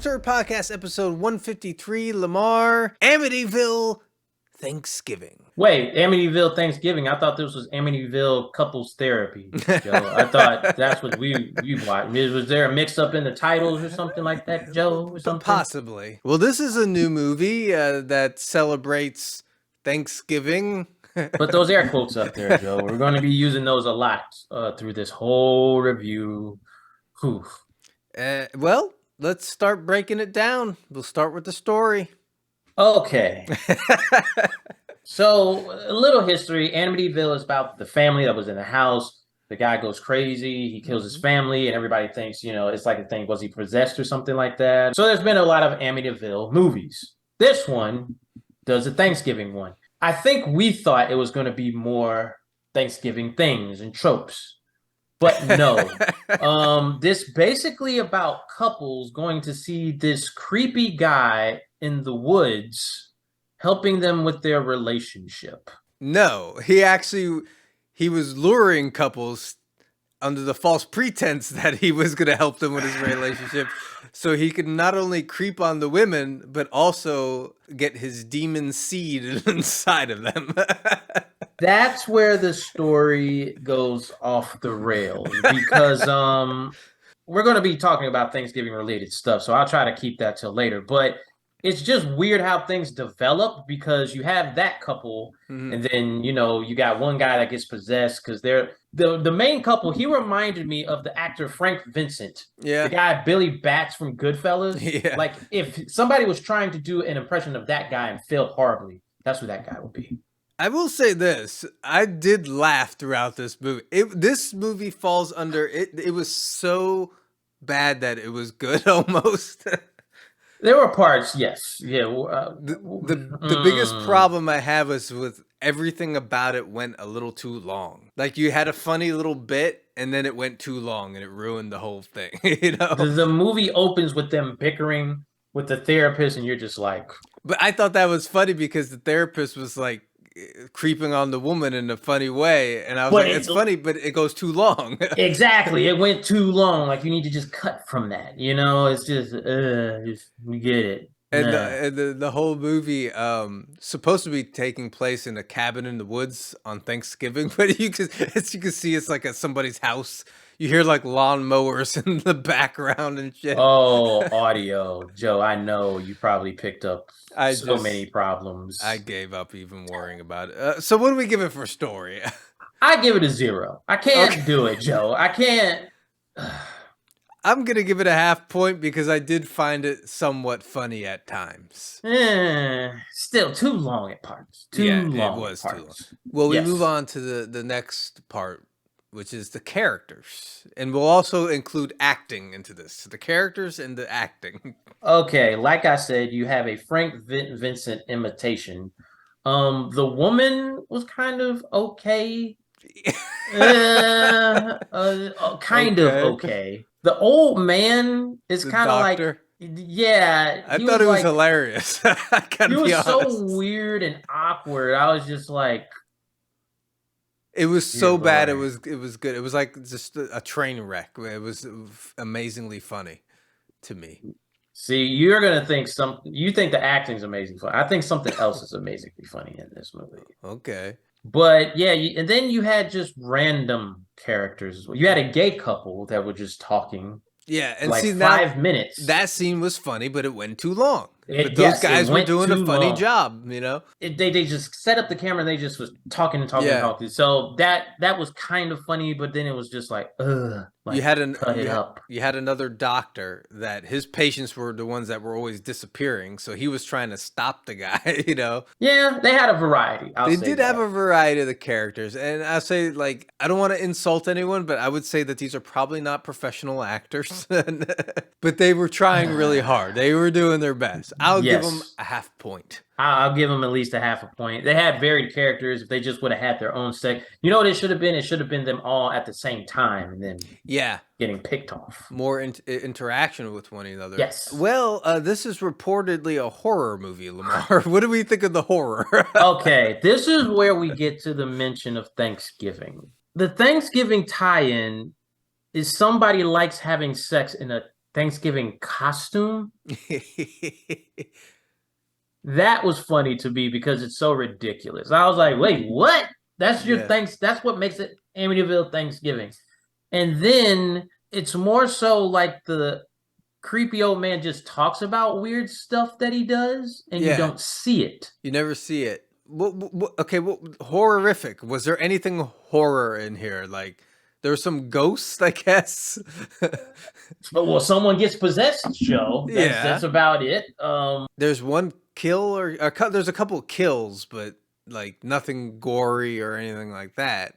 Turd Podcast, episode 153, Lamar, Amityville Thanksgiving. Wait, Amityville Thanksgiving. I thought this was Amityville Couples Therapy, Joe. I thought that's what we watched. Was there a mix-up in the titles or something like that, Joe, or something? Possibly. Well, this is a new movie that celebrates Thanksgiving. Put those air quotes up there, Joe. We're going to be using those a lot through this whole review. Well, let's start breaking it down. We'll start with the story. Okay. So, a little history. Amityville is about the family that was in the house. The guy goes crazy. He kills his family, and everybody thinks, it's like a thing. Was he possessed or something like that? So, there's been a lot of Amityville movies. This one does a Thanksgiving one. I think we thought it was going to be more Thanksgiving things and tropes. But no. This basically about couples going to see this creepy guy in the woods helping them with their relationship. No, he was luring couples under the false pretense that he was going to help them with his relationship. So he could not only creep on the women, but also get his demon seed inside of them. That's where the story goes off the rails because we're going to be talking about Thanksgiving related stuff. So I'll try to keep that till later. But it's just weird how things develop because you have that couple and then, you got one guy that gets possessed because they're the main couple. He reminded me of the actor Frank Vincent. Yeah. The guy Billy Batts from Goodfellas. Yeah. Like if somebody was trying to do an impression of that guy and failed horribly, that's who that guy would be. I will say this. I did laugh throughout this movie. This movie falls under it. It was so bad that it was good almost. There were parts, yes. Yeah. The biggest problem I have is with everything about it went a little too long. Like you had a funny little bit and then it went too long and it ruined the whole thing. The movie opens with them bickering with the therapist and you're just like. But I thought that was funny because the therapist was like creeping on the woman in a funny way, and I was like, it's funny, but it goes too long. Exactly, it went too long. Like you need to just cut from that. It's just we get it. And the whole movie supposed to be taking place in a cabin in the woods on Thanksgiving, but as you can see, it's like at somebody's house. You hear like lawnmowers in the background and shit. Oh, audio, Joe. I know you probably picked up many problems. I gave up even worrying about it. So what do we give it for story? I give it a 0. I can't do it, Joe. I can't. I'm going to give it a half point because I did find it somewhat funny at times. Still too long at parts. Too long. Well, we move on to the next part, which is the characters. And we'll also include acting into this. The characters and the acting. Okay, like I said, you have a Frank Vincent imitation. The woman was kind of okay. Kind of okay. The old man is kind of like, yeah. I thought it was hilarious. He was so weird and awkward. I was just like, it was so bad. It was good. It was like just a train wreck. It was amazingly funny to me. See, you're gonna think you think the acting's amazing fun. I think something else is amazingly funny in this movie. Okay. But yeah, and then you had just random characters as well. You had a gay couple that were just talking. Yeah, and like 5 minutes. That scene was funny, but it went too long. But those guys were doing a funny job, They just set up the camera and they just was talking. So that was kind of funny, but then it was just like, ugh. Like, you had another doctor that his patients were the ones that were always disappearing, so he was trying to stop the guy, Yeah, they had a variety. They did have a variety of the characters, and I say, like, I don't want to insult anyone, but I would say that these are probably not professional actors, but they were trying really hard. They were doing their best. I'll give them a half point. I'll give them at least a half a point. They had varied characters. If they just would have had their own set, what it should have been? It should have been them all at the same time, and then getting picked off. More interaction with one another. Yes. Well, this is reportedly a horror movie, Lamar. What do we think of the horror? Okay, this is where we get to the mention of Thanksgiving. The Thanksgiving tie-in is somebody likes having sex in a Thanksgiving costume. That was funny to me because it's so ridiculous. I was like, wait, what? That's your Yeah. thanks. That's what makes it Amityville Thanksgiving. And then it's more so like the creepy old man just talks about weird stuff that he does, and you Yeah. don't see it. You never see it. Okay, horrific. Was there anything horror in here? Like, there were some ghosts, I guess. But well, someone gets possessed, Joe. That's Yeah. about it. There's one kill there's a couple kills, but like nothing gory or anything like that.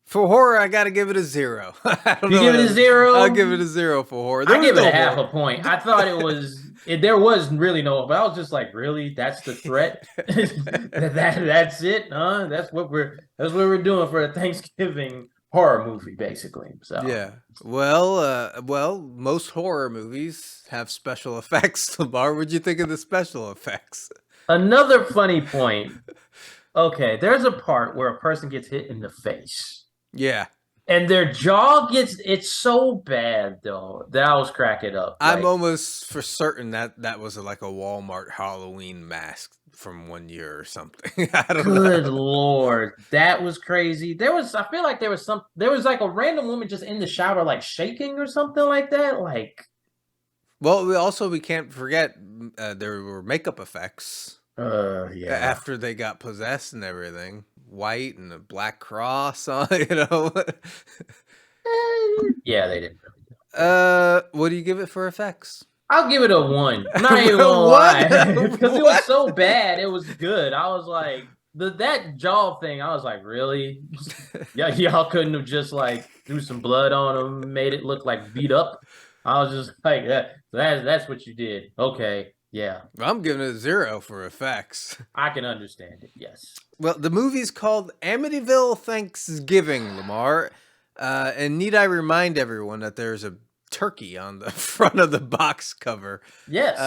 For horror, I gotta give it a 0. I don't You know give what it a else. 0. I'll give it a 0 for horror. There I was give it no a half horror. a point. I thought it was. There was really no, but I was just like, really? That's the threat? That's it? Huh? That's what we're doing for a Thanksgiving horror movie, basically. So Yeah. Well, most horror movies have special effects. Lamar, what'd you think of the special effects? another funny point. Okay, there's a part where a person gets hit in the face. Yeah. And their jaw gets it's so bad though that I was cracking up. I'm Like, almost for certain that that was like a Walmart Halloween mask from one year or something. I don't good know. Lord, that was crazy. I feel like there was like a random woman just in the shower, like shaking or something like that. Like, Well, we can't forget there were makeup effects yeah. after they got possessed and everything. White and a black cross on, you know. Yeah, they didn't really do it. What do you give it for effects? I'll give it a 1. I'm not even gonna What? lie. Because it was What? so bad, it was good. I was like, that jaw thing, I was like, really? Yeah, y'all couldn't have just like threw some blood on him, made it look like beat up. I was just like, that's what you did. Okay, yeah, I'm giving it a 0 for effects. I can understand it. Yes. Well, the movie's called Amityville Thanksgiving, Lamar. And need I remind everyone that there's a turkey on the front of the box cover. Yes.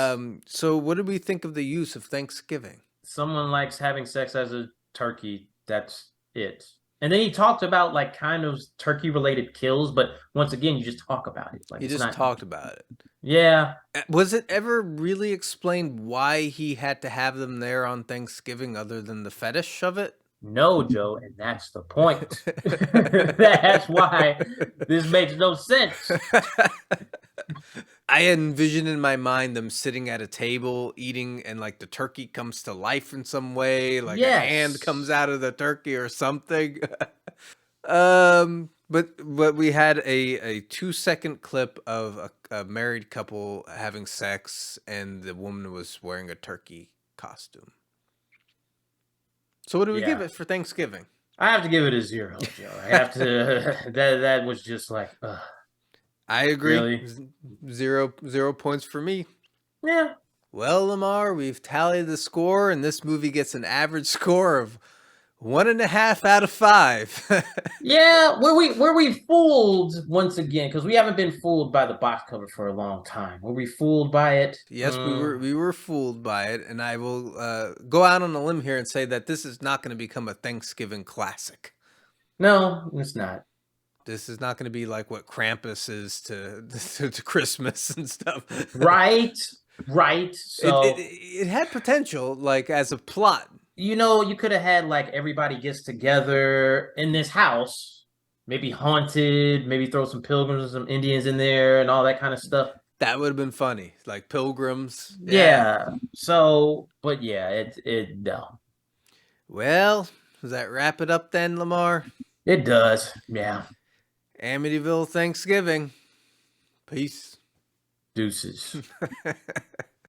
So what do we think of the use of Thanksgiving? Someone likes having sex as a turkey. That's it. And then he talked about like kind of turkey related kills, but once again, you just talk about it. Like He it's just not, talked about it. yeah. Was it ever really explained why he had to have them there on Thanksgiving other than the fetish of it? No, Joe, and that's the point. That's why this makes no sense. I envision in my mind them sitting at a table eating, and like the turkey comes to life in some way, like a hand comes Yes. out of the turkey or something. But we had a 2-second clip of a married couple having sex, and the woman was wearing a turkey costume. So what do we give Yeah. it for Thanksgiving? I have to give it a 0, Joe. I have to that was just like I agree. really? 0 points for me. Yeah. Well, Lamar, we've tallied the score, and this movie gets an average score of 1.5 out of 5. Yeah, were we fooled once again? Because we haven't been fooled by the box cover for a long time. Were we fooled by it? Yes, we were fooled by it, and I will go out on a limb here and say that this is not going to become a Thanksgiving classic. No, it's not. This is not going to be like what Krampus is to Christmas and stuff. Right, right. So It had potential, like as a plot. you could have had like everybody gets together in this house, maybe haunted, maybe throw some pilgrims and some Indians in there and all that kind of stuff. That would have been funny, like pilgrims. Yeah. So, but yeah, it no. Well, does that wrap it up then, Lamar? It does. Yeah. Amityville Thanksgiving. Peace. Deuces.